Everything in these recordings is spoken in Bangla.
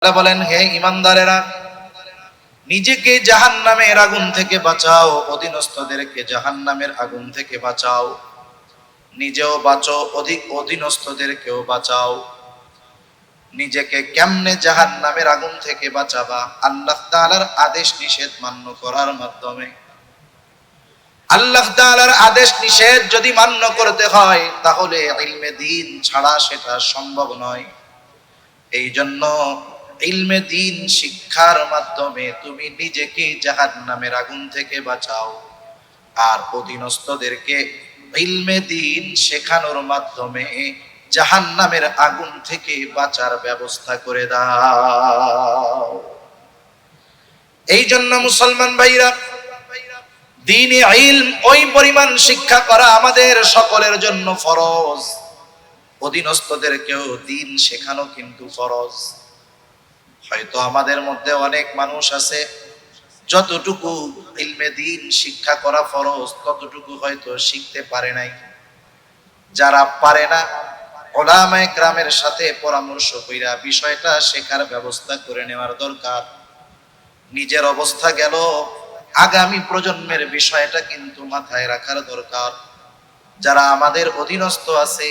আল্লাহ বলেন, হে ঈমানদারেরা, নিজেকে জাহান্নামের আগুন থেকে বাঁচাও, অধীনস্থদেরকে জাহান্নামের আগুন থেকে বাঁচাও, নিজেও বাঁচো, অধীনস্থদেরকেও বাঁচাও। নিজেকে কেমনে জাহান্নামের আগুন থেকে বাঁচাবা? আল্লাহ তাআলার আদেশ নিষেধ মান্য করার মাধ্যমে। আল্লাহ তাআলার আদেশ নিষেধ যদি মান্য করতে হয় তাহলে ইলমে দ্বীন ছাড়া সেটা সম্ভব নয়। এই জন্য ইলমে দ্বীন শিক্ষার মাধ্যমে তুমি নিজেকে জাহান্নামের আগুন থেকে বাঁচাও, আর অধীনস্থদেরকে ইলমে দ্বীন শেখানোর মাধ্যমে জাহান্নামের আগুন থেকে বাঁচার ব্যবস্থা করে দাও। এই জন্য মুসলমান ভাইরা, দ্বীনি ইলম ওই পরিমাণ শিক্ষা করা আমাদের সকলের জন্য ফরজ। অধীনস্থদেরকেও দ্বীন শেখানো কিন্তু ফরজ। হয়তো আমাদের মধ্যে অনেক মানুষ আছে যতটুকু ইলমে দ্বীন শিক্ষা করা ফরজ ততটুকু হয়তো শিখতে পারে নাই। যারা পারে না, উলামায়ে কেরামের সাথে পরামর্শ কইরা বিষয়টা শেখার ব্যবস্থা করে নেওয়ার দরকার। নিজের অবস্থা গেল, আগামী প্রজন্মের বিষয়টা কিন্তু মাথায় রাখার দরকার। যারা আমাদের অধীনস্থ আছে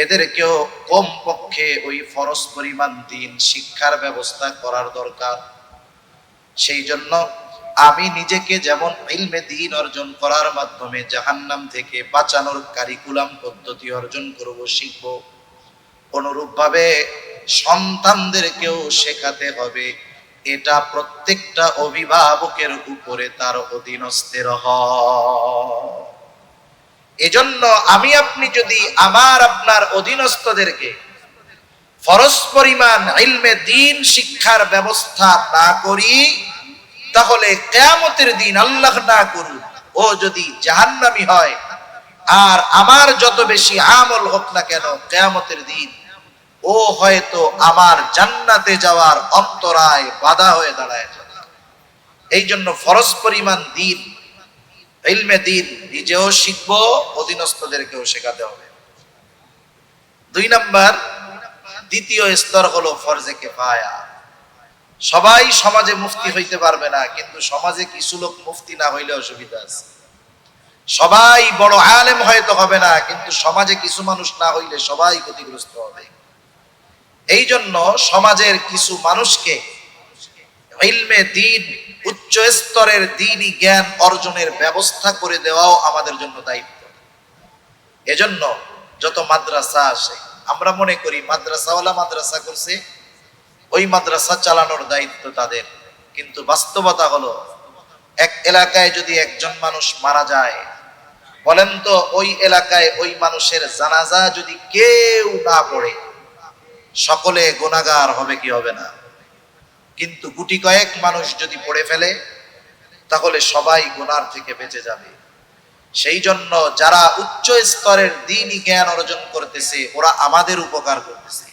এদেরকেও কমপক্ষে ওই ফরজ পরিমাণ দ্বীন শিক্ষার ব্যবস্থা করার দরকার। সেই জন্য আমি নিজেকে যেমন ইলমে দ্বীন অর্জন করার মাধ্যমে জাহান্নাম থেকে বাঁচানোর কারিকুলাম পদ্ধতি অর্জন করব, শিখব, অনুরূপভাবে সন্তানদেরকেও শেখাতে হবে। এটা প্রত্যেকটা অভিভাবকের উপরে তার অধীনস্থের হয়। এজন্য আমি আপনি যদি আমার আপনার অধীনস্থদেরকে ফরজ পরিমাণ ইলমে দ্বীন শিক্ষার ব্যবস্থা না করি তাহলে কিয়ামতের দিন আল্লাহ না করুক ও যদি জাহান্নামী হয়, আর আমার যত বেশি আমল হোক না কেন, কিয়ামতের দিন ও হয়তো আমার জান্নাতে যাওয়ার অন্তরায় বাধা হয়ে দাঁড়ায়। এই জন্য ফরজ পরিমাণ দ্বীন ইলমে দ্বীন নিজেও শিখবো, অধীনস্থদেরকেও শেখাতে হবে। 2 নাম্বার, দ্বিতীয় স্তর হলো ফরজে কিফায়া। সবাই সমাজে মুফতি হইতে পারবে না, কিন্তু সমাজে কিছু লোক মুফতি না হইলে অসুবিধা আছে। সবাই বড় আলেম হয়তো হবে না, কিন্তু সমাজে কিছু মানুষ না হইলে সবাই ক্ষতিগ্রস্ত হবে। এই জন্য সমাজের কিছু মানুষকে ইলমে দ্বীন, উচ্চ স্তরের দ্বীনি জ্ঞান অর্জনের ব্যবস্থা করে দেওয়াও আমাদের জন্য দায়িত্ব। এজন্য যত মাদ্রাসা আসে, আমরা মনে করি মাদ্রাসাওয়ালা মাদ্রাসা করছে, ওই মাদ্রাসা চালানোর দায়িত্ব তাদের। কিন্তু বাস্তবতা হলো, এক এলাকায় যদি একজন মানুষ মারা যায়, বলেন তো ওই এলাকায় ওই মানুষের জানাজা যদি কেউ না পড়ে, সকলে গুনাহগার হবে কি হবে না? কিন্তু গুটি কয়েক মানুষ যদি পড়ে ফেলে তাহলে সবাই গুনার থেকে বেঁচে যাবে। সেই জন্য যারা উচ্চ স্তরের দ্বীনি জ্ঞান অর্জন করতেছে ওরা আমাদের উপকার করতেছে।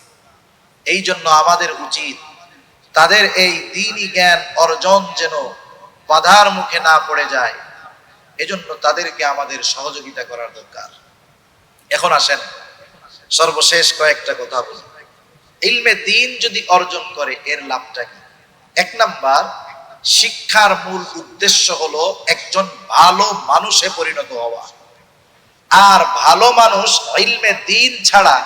এই জন্য আমাদের উচিত তাদের এই দ্বীনি জ্ঞান অর্জন যেন বাধার মুখে না পড়ে যায়, এজন্য তাদেরকে আমাদের সহযোগিতা করার দরকার। এখন আসেন সর্বশেষ কয়েকটা কথা বলি। ইলমে দ্বীন যদি অর্জন করে এর লাভটা কি? 1 নাম্বার, শিক্ষার মূল উদ্দেশ্য হলো একজন ভালো মানুষে পরিণত হওয়া। আর ভালো মানুষ ইলমে দ্বীন ছাড়া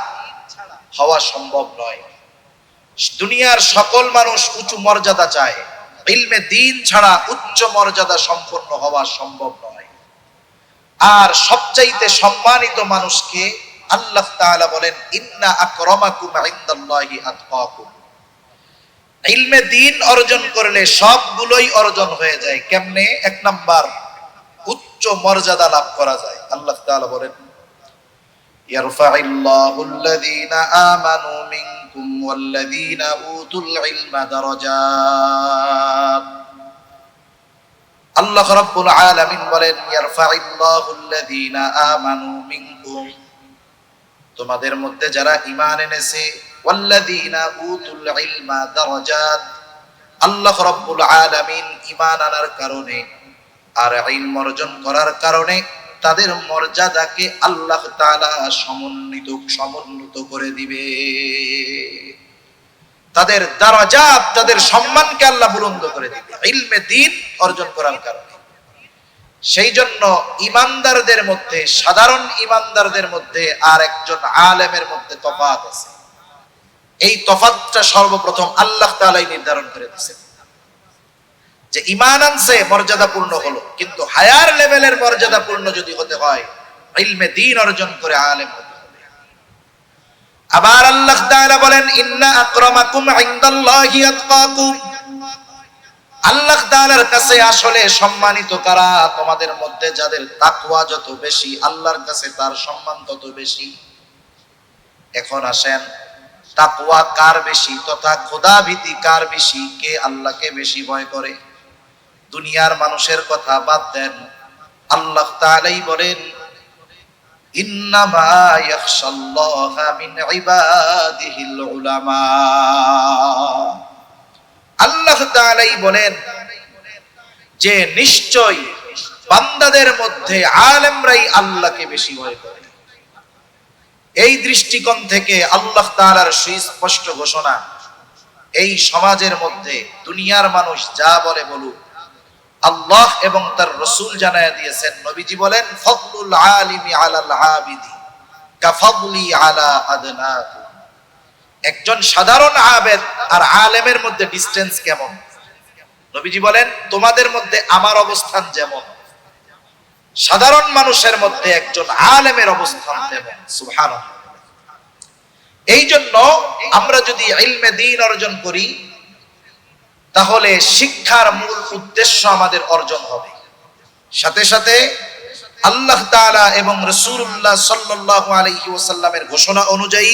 হওয়া সম্ভব নয়। দুনিয়ার সকল মানুষ উঁচু মর্যাদা চায়, ইলমে দ্বীন ছাড়া উচ্চ মর্যাদা সম্পন্ন হওয়া সম্ভব নয়। আর সবচাইতে সম্মানিত মানুষকে আল্লাহ তাআলা বলেন, ইন্না আকরামাকুম ইনদাল্লাহি আতকাকুম। ইলমে দ্বীন অর্জন করলে সবগুলোই অর্জন হয়ে যায়। কেমনে? 1 নাম্বার, উচ্চ মর্যাদা লাভ করা যায়। আল্লাহ তাআলা বলেন, ইয়ারফাইল্লাহুল্লাযীনা আমানু মিনকুম ওয়াল্লাযীনা উতুল ইলমা দারাজাত। আল্লাহ রাব্বুল আলামিন বলেন, ইয়ারফাইল্লাহুল্লাযীনা আমানু মিনকুম, তোমাদের মধ্যে যারা ঈমান এনেছে, ওয়াল্লাযীনা উতুল ইলমা দারাজাত, আল্লাহ রাব্বুল আলামিন ঈমান আনার কারণে আর ইলম অর্জন করার কারণে তাদের মর্যাদাকে আল্লাহ তাআলা সমুন্নত করে দিবে। তাদের দারাজাত, তাদের সম্মানকে আল্লাহ বুলন্দ করে দিবে ইলমে দ্বীন অর্জন করার কারণে। সেই জন্য ইমানদারদের মধ্যে, সাধারণ ইমানদারদের মধ্যে আর একজন আলেমের মধ্যে তফাৎ আছে। এই তফাৎটা সর্বপ্রথম আল্লাহ তাআলাই নির্ধারণ করে দিয়েছেন যে ঈমান আনছে মর্যাদাপূর্ণ হলো, কিন্তু হায়ার লেভেলের মর্যাদাপূর্ণ যদি হতে হয় ইলমে দ্বীন অর্জন করে আলেম হতে হবে। আবার আল্লাহ তাআলা বলেন ইন্না আকরামাকুম ইনদাল্লাহি আতকাকুম, আল্লাহ তাআলার কাছে আসলে সম্মানিত কারা? তোমাদের মধ্যে যাদের তাকওয়া যত বেশি আল্লাহর কাছে তার সম্মান তত বেশি। এখন আসেন, তাকওয়া কার বেশি তথা খোদাভীতি কার বেশি? কে আল্লাহকে বেশি ভয় করে? দুনিয়ার মানুষের কথা বাদ দেন, আল্লাহ তাআলাই বলেন ইন্নামা ইয়াখশাল্লাহা মিন ইবাদিহিল উলামা। আল্লাহ তাআলাই বলেন যে নিশ্চয় বান্দাদের মধ্যে আলেমরাই আল্লাহকে বেশি ভয় করে। এই দৃষ্টিকোণ থেকে আল্লাহ তাআলার সুস্পষ্ট ঘোষণা, এই সমাজের মধ্যে দুনিয়ার মানুষ যা বলে বলুক, আল্লাহ এবং তার রাসূল জানায়া দিয়েছেন। নবীজি বলেন ফাদলুল আলিমি আলাল আবিদি কাফাদলি আলা আদনাকুম। একজন সাধারণ আবেদ আর আলেমের মধ্যে ডিসটেন্স কেমন? নবীজি বলেন তোমাদের মধ্যে আমার অবস্থান যেমন, সাধারণ মানুষের মধ্যে একজন আলেমের অবস্থান তেমন। সুবহানাল্লাহ। এই জন্য আমরা যদি ইলমে দ্বীন অর্জন করি তাহলে শিক্ষার মূল উদ্দেশ্য আমাদের অর্জন হবে। সাথে সাথে আল্লাহ তাআলা এবং রাসূলুল্লাহ সাল্লাল্লাহু আলাইহি ওয়াসাল্লামের ঘোষণা অনুযায়ী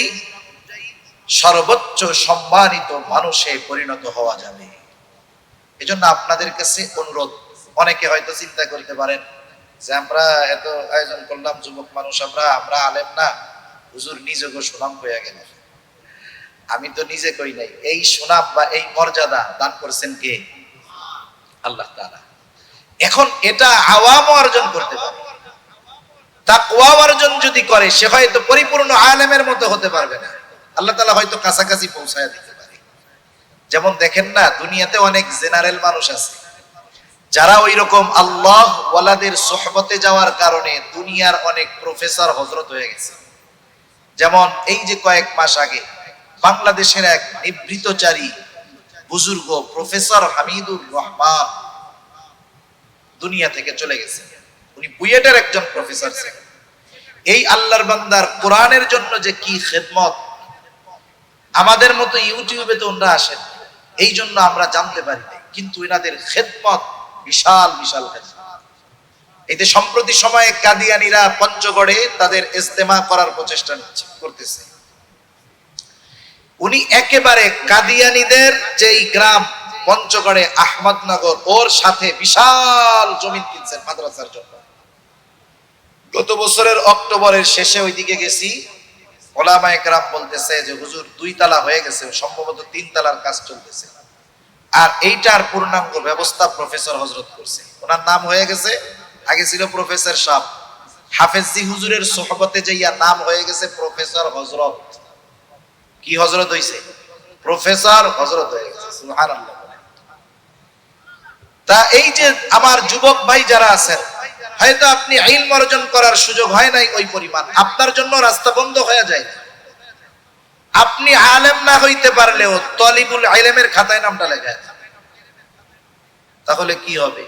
সর্বোচ্চ সম্মানিত মানুষে পরিণত হওয়া যাবে। এজন্য আপনাদের কাছে অনুরোধ, অনেকে হয়তো চিন্তা করতে পারেন যে আমরা এত আয়োজন করলাম, যুবক মানুষ আমরা আলেম না, হুজুর নিজেকে সুনাম হয়ে গেল। আমি তো নিজে কই নাই, এই সুনাম বা এই মর্যাদা দান করছেন কে? আল্লাহ তাআলা। এখন এটা আওয়াম অর্জন করতে পারে, তাকওয়া অর্জন যদি করে সে হয়তো পরিপূর্ণ আলেমের মতো হতে পারবে না, আল্লাহ তাআলা হয়তো কাছাকাছি পৌঁছায় দিতে পারে। যেমন দেখেন না, দুনিয়াতে অনেক জেনারেল মানুষ আছে যারা ওই রকম আল্লাহ ওয়ালাদের সোহবতে যাওয়ার কারণে দুনিয়ার অনেক প্রফেসর হযরত হয়ে গেছে। যেমন এই যে কয়েক মাস আগে বাংলাদেশের এক নিবৃতচারী বুজুর্গ প্রফেসর হামিদুর রহমান দুনিয়া থেকে চলে গেছে। উনি বুয়েটের একজন প্রফেসর ছিলেন। এই আল্লাহর বান্দার কোরআনের জন্য যে কি খেদমত, আমাদের মতো ইউটিউবে তো ওনারা আসেন, এই জন্য আমরা জানতে পারি না, কিন্তু এনাদের খেদমত বিশাল বিশাল খেদমত। এই যে সম্প্রতি সময়ে কাদিয়ানীরা পঞ্চগড়ে তাদের ইজতেমা করার প্রচেষ্টা করতেছে, উনি একেবারে কাদিয়ানীদের যেই গ্রাম পঞ্চগড়ে আহমদনগর, ওর সাথে বিশাল জমি কিনছেন মাদ্রাসার জন্য। গত বছরের অক্টোবরের শেষে ওইদিকে গেছি, ওলামায়ে কেরাম বলতেছে যে হুজুর 2 তালা হয়ে গেছে, সম্ভবত 3 তালার কাজ চলতেছে। আর এইটার পূর্ণাঙ্গ ব্যবস্থা প্রফেসর হযরত করছে। ওনার নাম হয়ে গেছে, আগে ছিল প্রফেসর সাহেব, হাফেজি হুজুরের সোহবতে যাইয়া নাম হয়ে গেছে প্রফেসর হযরত। কি হযরত হইছে? প্রফেসর হযরত হয়ে গেছে। সুবহানাল্লাহ। তা এই যে আমার যুবক ভাই যারা আছেন, হয়তো আপনি ইলম অর্জন করার সুযোগ হয় নাই ওই পরিমাণ, আপনার জন্য রাস্তা বন্ধ হয়ে যায়। আপনি আলেম না হইতে পারলেও তলিবুল ইলমের খাতায় নামটা লেখা আছে। তাহলে কি হবে?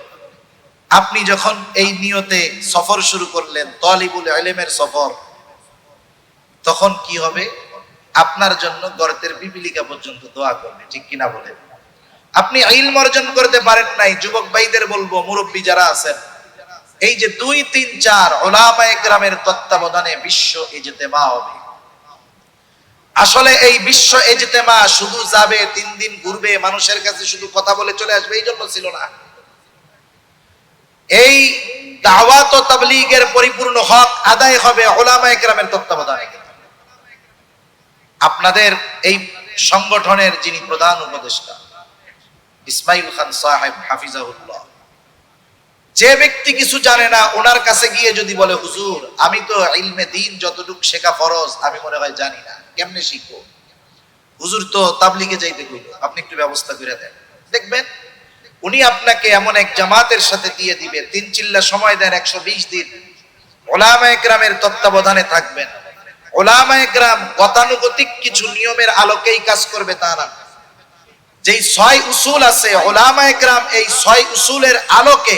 আপনি যখন এই নিয়তে সফর শুরু করলেন, তলিবুল ইলমের সফর, তখন কি হবে? আপনার জন্য গর্তের পিপিলিকা পর্যন্ত দোয়া করবে, ঠিক কিনা বলেন? আপনি ইলম অর্জন করতে পারেন নাই, যুবক ভাইদের বলবো, মুরব্বী যারা আছেন, এই যে 2, 3, 4 উলামায়ে কেরামের তত্ত্বাবধানে বিশ্ব ইজতেমা হবে। আসলে এই বিশ্ব ইজতেমা শুধু যাবে 3 দিন ঘুরবে, মানুষের কাছে শুধু কথা বলে চলে আসবে, এই জন্য ছিল না। এই দাওয়াত ও তাবলীগের পরিপূর্ণ হক আদায় হবে উলামায়ে কেরামের তত্ত্বাবধানে। আপনাদের এই সংগঠনের যিনি প্রধান উপদেষ্টা ইসমাইল খান সাহেব হাফিজাহুল্লাহ, যে ব্যক্তি কিছু জানে না ওনার কাছে গিয়ে যদি বলে হুজুর আমি তো ইলমে দ্বীন যতটুকু শেখা ফরজ আমি মনে হয় জানি না, কেমনে শিখবো? হুজুর তো তাবলিগে যাইতে কইল, আপনি একটু ব্যবস্থা করে দেন। দেখবেন উনি আপনাকে এমন এক জামাতের সাথে দিয়ে দিবে, 3 চিল্লা সময় দেন, 120 দিন উলামায়ে কেরামের তত্ত্বাবধানে থাকবেন। উলামায়ে কেরাম গতানুগতিক কিছু নিয়মের আলোকেই কাজ করবে তা না। যেই 6 উসুল আছে, উলামায়ে কেরাম এই 6 উসুলের আলোকে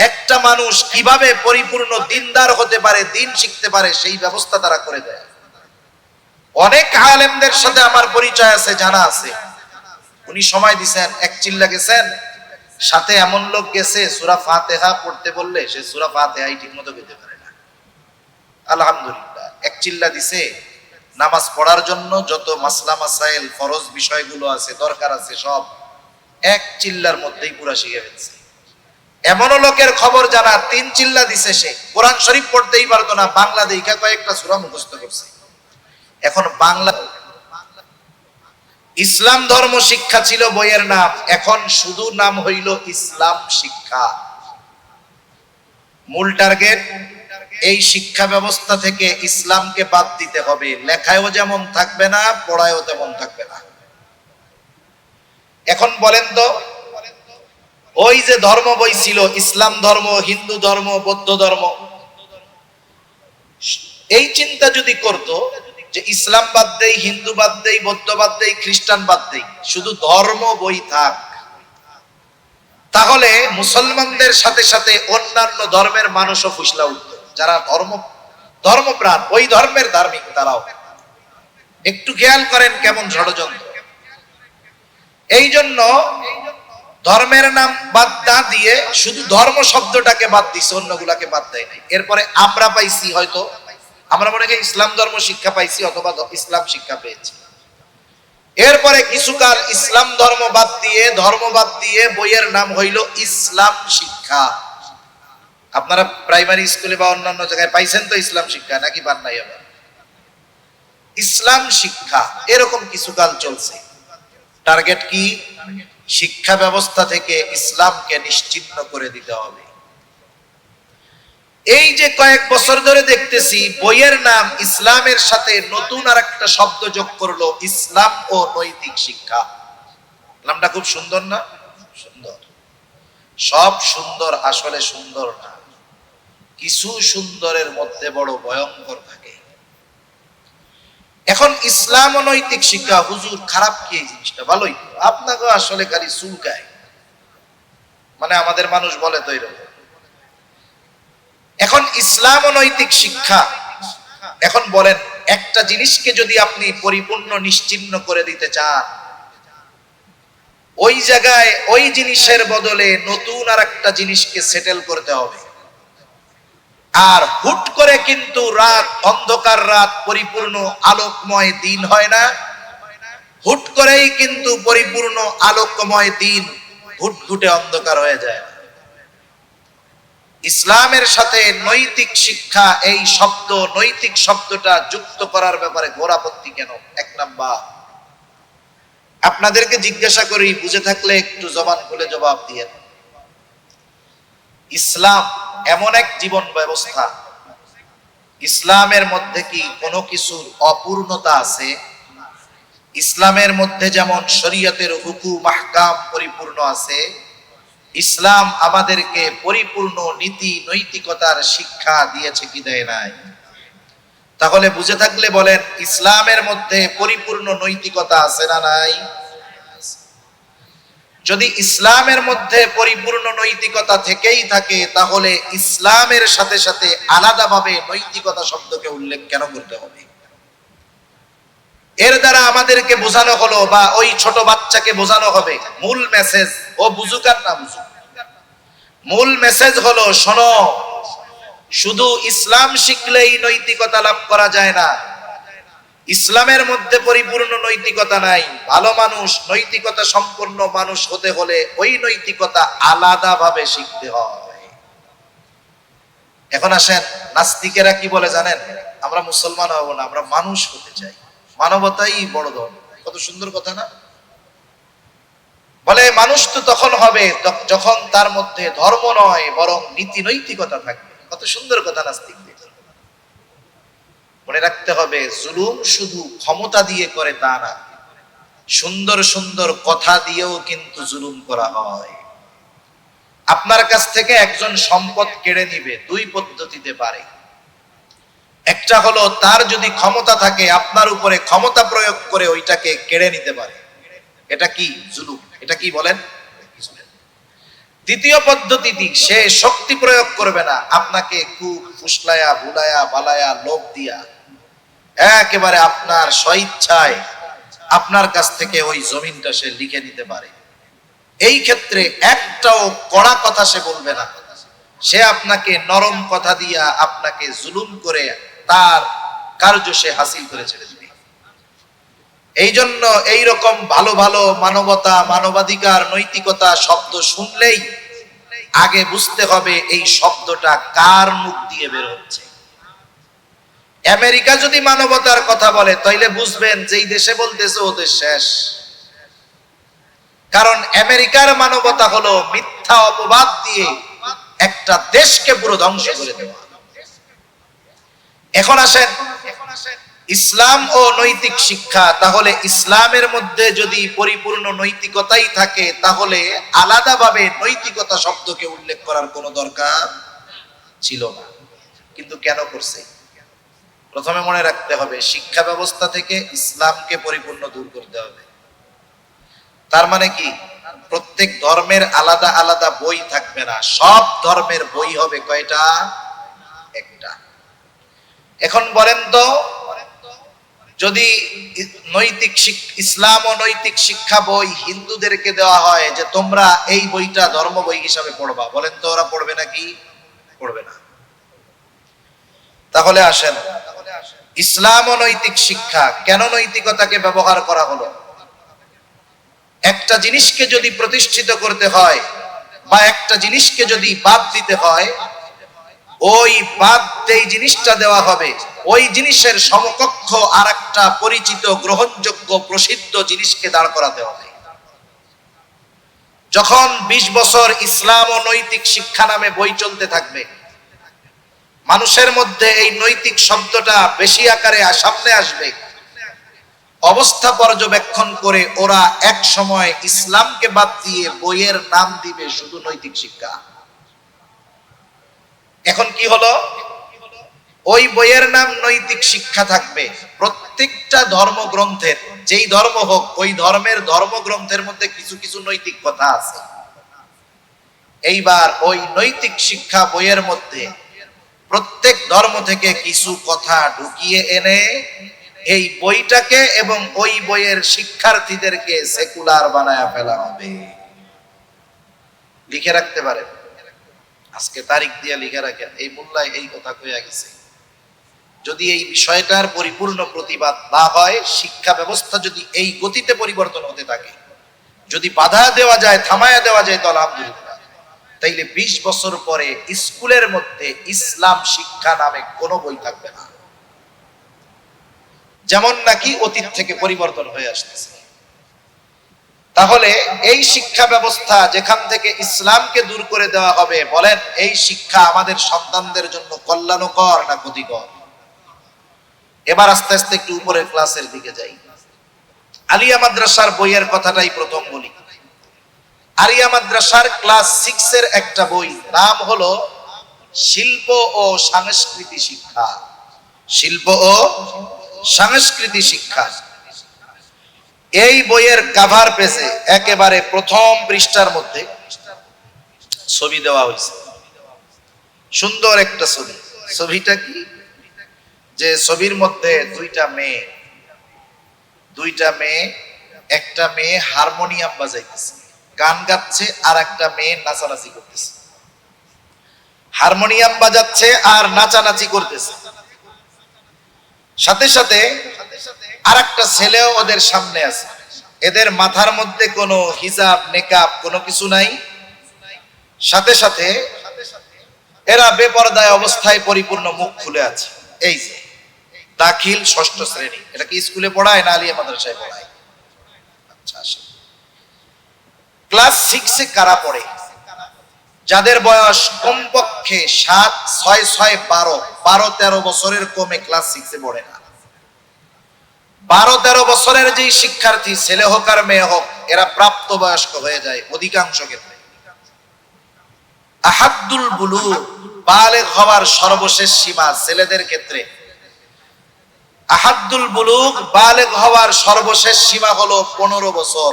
একটা মানুষ কিভাবে পরিপূর্ণ দিনদার হতে পারে, দিন শিখতে পারে, সেই ব্যবস্থা তারা করে দেয়। অনেক আলেমদের সাথে আমার পরিচয় আছে, জানা আছে। উনি সময় দিছেন, 1 চিল্লা গেছেন, সাথে এমন লোক গেছে সূরা ফাতিহা পড়তে বললে সে সূরা ফাতিহাই ঠিকমতো পড়তে পারে না। আলহামদুলিল্লাহ 1 চিল্লা দিছে, নামাজ পড়ার জন্য যত মাসলা মাসাইল ফরজ বিষয়গুলো আছে, দরকার আছে, সব 1 চিল্লার মধ্যেই পুরা শিখে ফেলছে। এমনও লোকের খবর জানা, 3 চিল্লা দিছে, সে কোরআন শরীফ পড়তেই পারতো না, বাংলা দেখা কয়েকটা সূরা মুখস্থ করছে। এখন বাংলা ইসলাম ধর্ম শিক্ষা ছিল বইয়ের নাম, এখন শুধু নাম হইল ইসলাম শিক্ষা। মূল টার্গেট এই শিক্ষা ব্যবস্থা থেকে ইসলামকে বাদ দিতে হবে। লেখায়ও যেমন থাকবে না, পড়ায়ও তেমন থাকবে না। এখন বলেন তো, ওই যে ধর্ম বই ছিল, ইসলাম ধর্ম, হিন্দু ধর্ম, বৌদ্ধ ধর্ম, এই চিন্তা যদি করত যে ইসলাম বাদ দেই, হিন্দু বাদ দেই, বৌদ্ধ বাদ দেই, খ্রিস্টান বাদ দেই, শুধু ধর্ম বই থাক, তাহলে মুসলমানদের সাথে সাথে অন্যান্য ধর্মের মানুষও ফুসলা উঠত। যারা ধর্মপ্রাণ, ওই ধর্মের ধার্মিক, তারাও। একটু খেয়াল করেন কেমন ষড়যন্ত্র। এই জন্য ধর্মের নাম বাদ না দিয়ে শুধু ধর্ম শব্দটাকে বাদ দিছে, অন্যগুলাকে বাদ দেয় নাই। এরপরে আমরা পাইছি, হয়তো আমরা মনে করি ইসলাম ধর্ম শিক্ষা পাইছি অথবা ইসলাম শিক্ষা পেয়েছি। এরপরে কিছুকাল ইসলাম ধর্ম বাদ দিয়ে বইয়ের নাম হইল ইসলাম শিক্ষা। আপনারা প্রাইমারি স্কুলে বা অন্যান্য জায়গায় পাইছেন তো ইসলাম শিক্ষা, নাকি পান নাই? আবার ইসলাম শিক্ষা এরকম কিছুকাল চলছে। টার্গেট কি? শিক্ষা ব্যবস্থা থেকে ইসলামকে নিশ্চিহ্ন করে দিতে হবে। এই যে কয়েক বছর ধরে দেখতেছি বইয়ের নাম ইসলামের সাথে নতুন আর একটা শব্দ যোগ করলো, ইসলাম ও নৈতিক শিক্ষা। নামটা খুব সুন্দর না? সুন্দর। সব সুন্দর আসলে সুন্দর না, কিছু সুন্দরের মধ্যে বড় ভয়ঙ্কর থাকে। এখন ইসলাম ও নৈতিক শিক্ষা, হুজুর খারাপ কি এই জিনিসটা? ভালোই তো, আপনাকে আসলে খালি চুলকায়, মানে আমাদের মানুষ বলে তো এরকম। এখন ইসলাম ও নৈতিক শিক্ষা, এখন বলেন একটা জিনিসকে যদি আপনি পরিপূর্ণ নিশ্চিহ্ন করে দিতে চান, ওই জায়গায় ওই জিনিসের বদলে নতুন আর একটা জিনিসকে সেটেল করতে হবে। আর হুট করে কিন্তু রাত, অন্ধকার রাত পরিপূর্ণ আলোকময় দিন হয় না। হুট করেই কিন্তু পরিপূর্ণ আলোকময় দিন ঘুটঘুটে অন্ধকার হয়ে যায়। ইসলামের সাথে নৈতিক শিক্ষা, এই শব্দ, নৈতিক শব্দটা যুক্ত করার ব্যাপারে ঘোর আপত্তি কেন? 1 নাম্বার, আপনাদেরকে জিজ্ঞাসা করি, বুঝে থাকলে একটু জবান খুলে জবাব দিয়ে। ইসলাম এমন এক জীবন ব্যবস্থা, ইসলামের মধ্যে কি কোনো কিছুর অপূর্ণতা আছে? ইসলামের মধ্যে যেমন শরীয়তের হুকুম আহকাম পরিপূর্ণ আছে, ইসলাম আমাদেরকে পরিপূর্ণ নীতি নৈতিকতার শিক্ষা দিয়েছে কি দেয় নাই? তাহলে বুঝে থাকলে বলেন, ইসলামের মধ্যে পরিপূর্ণ নৈতিকতা আছে না নাই? যদি ইসলামের মধ্যে পরিপূর্ণ নৈতিকতা থেকেই থাকে, তাহলে ইসলামের সাথে সাথে আলাদাভাবে নৈতিকতা শব্দকে উল্লেখ কেন করতে হবে? এর দ্বারা আমাদেরকে বোঝানো হলো, বা ওই ছোট বাচ্চাকে বোঝানো হবে, মূল মেসেজ, ও বুঝুক আর না বুঝুক, মূল মেসেজ হলো, শোনো, শুধু ইসলাম শিখলেই নৈতিকতা লাভ করা যায় না। ইসলামের মধ্যে পরিপূর্ণ নৈতিকতা নাই। ভালো মানুষ, নৈতিকতা সম্পন্ন মানুষ হতে হলে ওই নৈতিকতা আলাদাভাবে শিখতে হয়। এখন আসেন, নাস্তিকেরা কি বলে জানেন? আমরা মুসলমান হব না, আমরা মানুষ হতে চাই, মানবতাই বড় ধর্ম। কত সুন্দর কথা না? বলে মানুষ তো তখন হবে যখন তার মধ্যে ধর্ম নয় বরং নীতি নৈতিকতা থাকবে। কত সুন্দর কথা নাস্তিকদের। মনে রাখতে হবে, জুলুম শুধু ক্ষমতা দিয়ে করে তা না, সুন্দর সুন্দর কথা দিয়েও কিন্তু জুলুম করা হয়। আপনার কাছ থেকে একজন সম্পদ কেড়ে নিবে দুই পদ্ধতিতে পারে। একটা হলো তার যদি ক্ষমতা থাকে আপনার উপরে ক্ষমতা প্রয়োগ করে ওইটাকে কেড়ে নিতে পারে, এটা কি জুলুম, এটা কি বলেন। দ্বিতীয় পদ্ধতিটি সে শক্তি প্রয়োগ করবে না, আপনাকে খুব ফুসলায়া ভুলায়া বালায়া লোভ দিয়া একেবারে আপনার স্বইচ্ছায় আপনার কাছ থেকে ওই জমিনটা সে লিখে নিতে পারে। এই ক্ষেত্রে একটাও কড়া কথা সে বলবে না, সে আপনাকে নরম কথা দিয়া আপনাকে জুলুম করে তার কার্য সে হাসিল করে ছেড়ে দিবে। এই জন্য এইরকম ভালো ভালো মানবতা, মানবাধিকার, নৈতিকতা শব্দ শুনলেই আগে বুঝতে হবে এই শব্দটা কার মুখ দিয়ে বের হচ্ছে। আমেরিকা যদি মানবতার কথা বলে তাইলে বুঝবেন যে এই দেশে বলতেছে ওদের শেষ। কারণ আমেরিকার মানবতা হলো মিথ্যা অপবাদ দিয়ে একটা দেশকে পুরো ধ্বংস করে দেওয়া। এখন আসেন ইসলাম ও নৈতিক শিক্ষা, তাহলে ইসলামের মধ্যে যদি পরিপূর্ণ নৈতিকতাই থাকে তাহলে আলাদাভাবে নৈতিকতা শব্দকে উল্লেখ করার কোনো দরকার ছিল না। কিন্তু কেন করছে? প্রথমে মনে রাখতে হবে শিক্ষা ব্যবস্থা থেকে ইসলামকে পরিপূর্ণ দূর করতে হবে। তার মানে কি প্রত্যেক ধর্মের আলাদা আলাদা বই থাকবে না, সব ধর্মের বই হবে কয়টা? একটা। এখন বলেন তো যদি নৈতিক ইসলাম ও নৈতিক শিক্ষা বই হিন্দুদেরকে দেওয়া হয় যে তোমরা এই বইটা ধর্ম বই হিসাবে পড়বা, বলেন তো ওরা পড়বে নাকি? পড়বে না। তাহলে আসেন ইসলাম ও নৈতিক শিক্ষা কেন নৈতিকতাকে ব্যবহার করা হলো? একটা জিনিসকে যদি প্রতিষ্ঠিত করতে হয় বা একটা জিনিসকে যদি বাদ দিতে হয়, ওই বাদ যেই জিনিসটা দেওয়া হবে ওই জিনিসের সমকক্ষ আর একটা পরিচিত গ্রহণযোগ্য প্রসিদ্ধ জিনিসকে দাঁড় করাতে হবে। যখন 20 বছর ইসলাম ও নৈতিক শিক্ষা নামে বই চলতে থাকবে, মানুষের মধ্যে এই নৈতিক শব্দটা বেশি আকারে সামনে আসবে, অবস্থা পর্যবেক্ষণ করে ওরা এক সময় ইসলামকে বাদ দিয়ে বইয়ের নাম দিবে শুধু নৈতিক শিক্ষা। এখন কি হলো? ওই বইয়ের নাম নৈতিক শিক্ষা থাকবে। প্রত্যেকটা ধর্মগ্রন্থের, যেই ধর্ম হোক ওই ধর্মের ধর্মগ্রন্থের মধ্যে কিছু কিছু নৈতিক কথা আছে। এইবার ওই নৈতিক শিক্ষা বইয়ের মধ্যে প্রত্যেক ধর্ম থেকে কিছু কথা ঢুকিয়ে এনে এই বইটাকে এবং ওই বইয়ের শিক্ষার্থীদেরকে সেকুলার বানায়া ফেলা হবে। লিখে রাখতে পারেন, আজকে তারিখ দিয়ে লিখে রাখেন, এই মোল্লায় এই কথা কইয়া গেছে। যদি এই বিষয়টার পরিপূর্ণ প্রতিবাদ না হয়, শিক্ষা ব্যবস্থা যদি এই গতিতে পরিবর্তন হতে থাকে, যদি বাধা দেওয়া যায়, থামায়া দেওয়া যায়, তো আলহামদুলিল্লাহ। তাইলে 20 বছর পরে স্কুলের মধ্যে ইসলাম শিক্ষা নামে কোনো বই থাকবে না, যেমন নাকি অতীত থেকে পরিবর্তন হয়ে আসতেছে। তাহলে এই শিক্ষা ব্যবস্থা যেখান থেকে ইসলামকে দূর করে দেওয়া হবে, বলেন এই শিক্ষা আমাদের সন্তানদের জন্য কল্যাণকর না ক্ষতিকর? এবার আস্তে আস্তে একটু উপরের ক্লাসের দিকে যাই। আলিয়া মাদ্রাসার বইয়ের কথাটাই প্রথম বলি। আলিয়া মাদ্রাসার ক্লাস 6 এর একটা বই, নাম হলো শিল্প ও সংস্কৃতি শিক্ষা। শিল্প ও সংস্কৃতি শিক্ষা। এই বইয়ের কভার পেজে একেবারে প্রথম পৃষ্ঠার মধ্যে ছবি দেওয়া হয়েছে, সুন্দর একটা ছবি। ছবিটা কি? যে ছবির মধ্যে দুইটা মেয়ে, একটা মেয়ে হারমোনিয়াম বাজাইতেছে, গান গাচ্ছে, আর একটা মেয়ে নাচানাচি করতেছে। হারমোনিয়াম বাজাচ্ছে আর নাচানাচি করতেছে, সাথে সাথে আর একটা ছেলেও ওদের সামনে আছে। এদের মাথার মধ্যে কোনো হিজাব নেকাব কোনো কিছু নাই, সাথে সাথে এরা বেপরদায় অবস্থায় পরিপূর্ণ মুখ খুলে আছে। এই যে দাখিল 6ষ্ঠ শ্রেণী, এটা কি স্কুলে পড়ায় না আলিয়া মাদ্রাসায় পড়ায়? আচ্ছা, ক্লাস 6 এ কারা পড়ে? যাদের বয়স কমপক্ষে 7, 6, 6, 12, 13 বছরের কমে ক্লাস 6 এ পড়ে না। 12-13 বছরের যেই শিক্ষার্থী, ছেলে হোক আর মেয়ে হোক, এরা প্রাপ্তবয়স্ক হয়ে যায় অধিকাংশ ক্ষেত্রে। আহাদ্দুল বুলুগ, বালেগ হওয়ার সর্বশেষ সীমা ছেলেদের ক্ষেত্রে, আহাদ্দুল বুলুগ বালেগ হওয়ার সর্বশেষ সীমা হলো 15 বছর।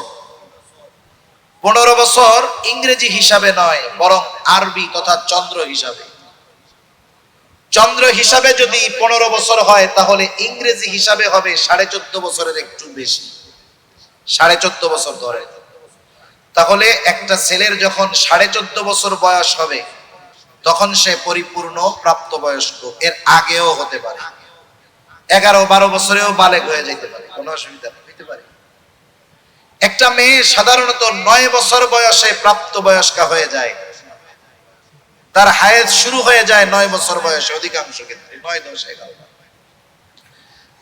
15 বছর ইংরেজি হিসাবে নয়, বরং আরবি তথা চন্দ্র হিসাবে। চন্দ্র হিসাবে যদি 15 বছর হয়, তাহলে ইংরেজি হিসাবে হবে 14.5 বছরের একটু বেশি, 14.5 বছর ধরে। তাহলে একটা ছেলের যখন 14.5 বছর বয়স হবে, তখন সে পরিপূর্ণ প্রাপ্তবয়স্ক। এর আগেও হতে পারে, 11-12 বছরেও বালেগ হয়ে যেতে পারে, কোনো অসুবিধা হতে পারে। একটা মেয়ে সাধারণত 9 বছর বয়সে প্রাপ্তবয়স্কা হয়ে যায়, তার হায়েজ শুরু হয়ে যায় 9 বছর বয়সে, অধিকাংশ ক্ষেত্রে 9, 10, 11।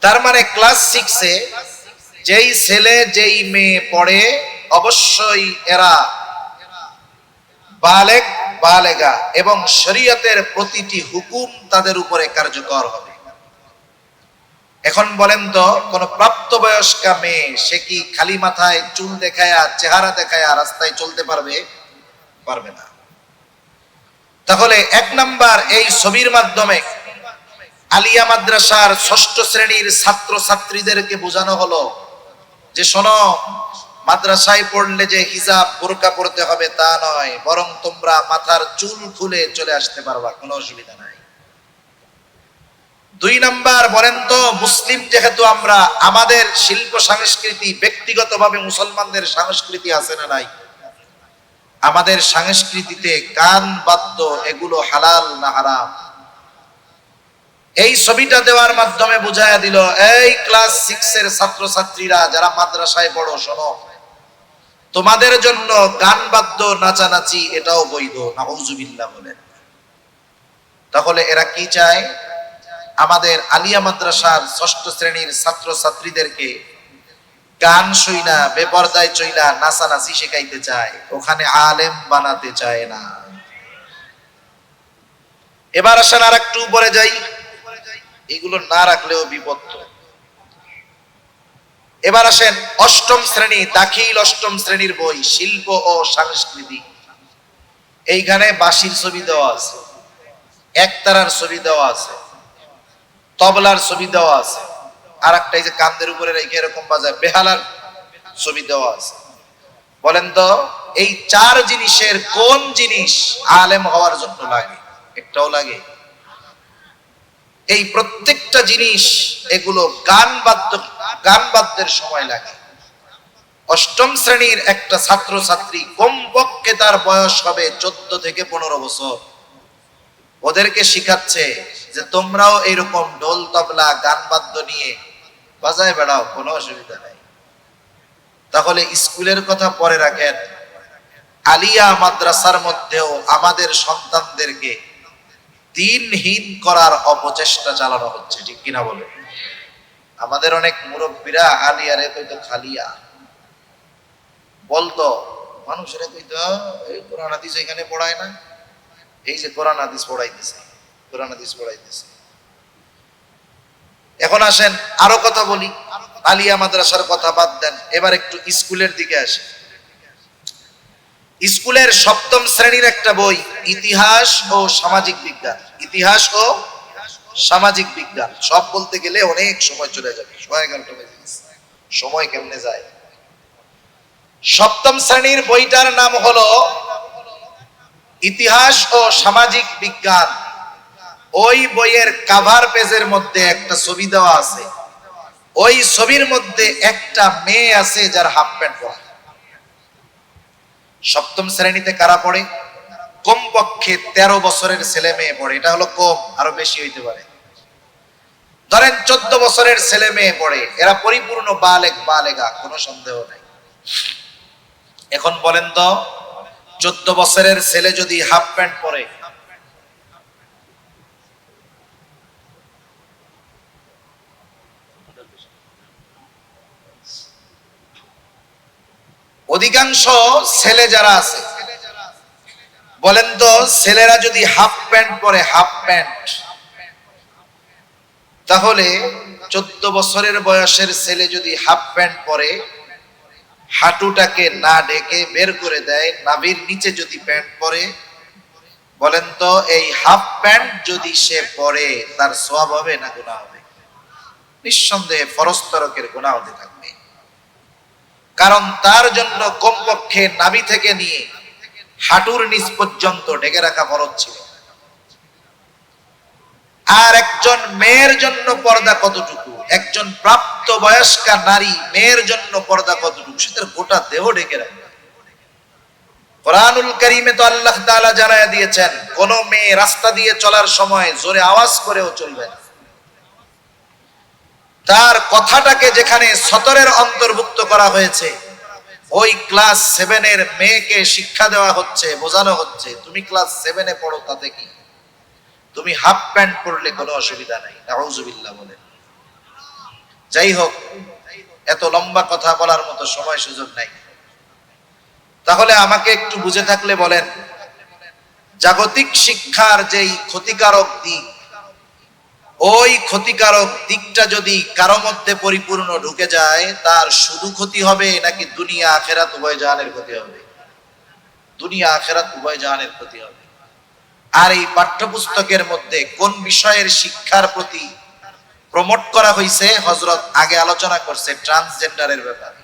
তার মানে ক্লাস 6-এ যেই ছেলে যেই মেয়ে পড়ে, অবশ্যই এরা বালেগ বালেগা, এবং শরীয়তের প্রতিটি হুকুম তাদের উপরে কার্যকর হবে। এখন বলেন তো, কোন প্রাপ্তবয়স্কা মেয়ে সে কি খালি মাথায় চুল দেখায়া, চেহারা দেখায়া রাস্তায় চলতে পারবে? পারবে না। তাহলে 1 নাম্বার, এই ছবির মাধ্যমে আলিয়া মাদ্রাসার 6ষ্ঠ শ্রেণীর ছাত্র ছাত্রীদেরকে বোঝানো হলো যে শোনো, মাদ্রাসায় পড়লে যে হিজাব বোরকা পড়তে হবে তা নয়, বরং তোমরা মাথার চুল খুলে চলে আসতে পারবা, কোনো অসুবিধা নাই। 2 নাম্বার, বলেন তো, মুসলিম যেহেতু আমরা, আমাদের শিল্প সংস্কৃতি, ব্যক্তিগতভাবে মুসলমানদের সংস্কৃতি আছে না নাই? আমাদের সংস্কৃতিতে গান বাদ্য এগুলো হালাল না হারাম? এই ছবিটা দেওয়ার মাধ্যমে বুঝায়া দিল, এই ক্লাস 6-এর ছাত্র ছাত্রীরা যারা মাদ্রাসায় পড়ো, শোনো, তোমাদের জন্য গান বাদ্য নাচানাচি এটাও বৈধ, নাউজুবিল্লাহ বলেন। তাহলে এরা কি চায়? আমাদের আলিয়া মাদ্রাসার 6ষ্ঠ শ্রেণীর ছাত্র ছাত্রীদেরকে গান শুইনা, বেপরদায় চইলা নাচানাচি শেখাইতে চায়, ওখানে আলেম বানাতে চায় না। এবার আসেন আর একটু উপরে যাই, এগুলো না রাখলেও বিপদ। এবার আসেন 8ম শ্রেণী, দাখিল 8ম শ্রেণীর বই, শিল্প ও সংস্কৃতি। এইখানে বাঁশির ছবি দেওয়া আছে, একতারার ছবি দেওয়া আছে, তবলার ছবি দেওয়া আছে, আর একটা এই যে কান্দের উপরে রেখে এরকম বাজায়, বেহালার ছবি দেওয়া আছে। বলেন তো, এই 4 জিনিসের কোন জিনিস আলেম হওয়ার জন্য লাগে? একটাও লাগে? এই প্রত্যেকটা জিনিস, এগুলো গান বাদ্যের সময় লাগে। 8ম শ্রেণীর একটা ছাত্র ছাত্রী, কমপক্ষে তার বয়স হবে 14 থেকে 15 বছর। ওদেরকে শিখাচ্ছে যে তোমরাও এইরকম ঢোল তবলা গান বাদ্য নিয়ে বাজায় বেড়াও, কোনো অসুবিধা নাই। তাহলে স্কুলের কথা পরে রাখেন, আলিয়া মাদ্রাসার মধ্যেও আমাদের সন্তানদেরকে দিনহীন করার অপচেষ্টা চালানো হচ্ছে, ঠিক কিনা বলে? আমাদের অনেক মুরব্বীরা আলিয়ারে কইতো খালিয়া বলতো, মানুষেরা কইতো এই কোরআন হাদিস এখানে পড়ায় না, এই যে কোরআন হাদিস পড়াইতেছে, কোরআন হাদিস পড়াইতেছে। এখন আসেন আরো কথা বলি, আলিয়া মাদ্রাসার কথা বাদ দেন, এবার একটু স্কুলের দিকে আসি। স্কুলের 7ম শ্রেণীর একটা বই, ইতিহাস ও সামাজিক বিজ্ঞান। ইতিহাস ও সামাজিক বিজ্ঞান, সব বলতে গেলে অনেক সময় চলে যাবে, 11:30 বেজে গেছে, সময় কেমনে যায়। 7ম শ্রেণীর বইটার নাম হলো ইতিহাস ও সামাজিক বিজ্ঞান। ওই বইয়ের কাভার পেজের মধ্যে একটা ছবি দেওয়া আছে, ওই ছবির মধ্যে একটা মেয়ে আছে যার হাফ প্যান্ট পরা। 7ম শ্রেণীতে কারা পড়ে? কমপক্ষে 13 বছরের ছেলে মেয়ে পড়ে, এটা হলো কম, আরো বেশি হইতে পারে। ধরেন 14 বছরের ছেলে মেয়ে পড়ে, এরা পরিপূর্ণ বালেগ বালেগা, কোনো সন্দেহ নাই। এখন বলেন তো, 14 বছরের ছেলে যদি হাফ প্যান্ট পরে, অধিকাংশ ছেলে যারা আছে, বলেন তো, ছেলেরা যদি হাফ প্যান্ট পরে, হাফ প্যান্ট, তাহলে 14 বছরের বয়সের ছেলে যদি হাফ প্যান্ট পরে, হাঁটুটাকে না ঢেকে বের করে দেয়, নাভির নিচে যদি প্যান্ট পরে, বলেন তো এই হাফ প্যান্ট যদি সে পরে তার সওয়াব হবে না গুনাহ হবে? নিঃসন্দেহে ফরজ তরকের গুনাহ হতে থাকবে। কারণ তার জন্য কমপক্ষে নাভি থেকে নিয়ে হাঁটুর নিচ পর্যন্ত ঢেকে রাখা ফরজ ছিল। আর একজন মেয়ের জন্য পর্দা কতটুকু, একজন প্রাপ্ত বয়স্কা নারী মেয়ের জন্য পর্দা কতটুকু, সেটার গোটা দেহ ঢেকে রাখবে। কোরআনুল কারীমে তো আল্লাহ তাআলা জানায়া দিয়েছেন, কোন মেয়ে রাস্তা দিয়ে চলার সময় জোরে আওয়াজ করেও চলবে না। তার কথাটাকে যেখানে সতরের অন্তর্ভুক্ত করা হয়েছে, ওই ক্লাস 7 এর মেয়েকে শিক্ষা দেওয়া হচ্ছে, বোঝানো হচ্ছে তুমি ক্লাস 7 এ পড়ো, তাতে কি, তুমি হাফ প্যান্ট পরলে কোনো অসুবিধা নাই। নাউজুবিল্লাহ বলেন। যাই হোক, এত লম্বা কথা বলার মতো সময় সুযোগ নাই। তাহলে আমাকে একটু বুঝে থাকলে বলেন, জাগতিক শিক্ষার যেই ক্ষতিকারক দিক, ওই ক্ষতিকারক দিকটা যদি কারো মধ্যে পরিপূর্ণ ঢুকে যায়, তার শুধু ক্ষতি হবে নাকি দুনিয়া আখিরাত উভয় জাহানের ক্ষতি হবে? দুনিয়া আখিরাত উভয় জাহানের ক্ষতি হবে। আর এই পাঠ্যপুস্তকের মধ্যে কোন বিষয়ের শিক্ষার প্রতি প্রমোট করা হয়েছে, হযরত আগে আলোচনা করছে ট্রান্সজেন্ডারের ব্যাপারে,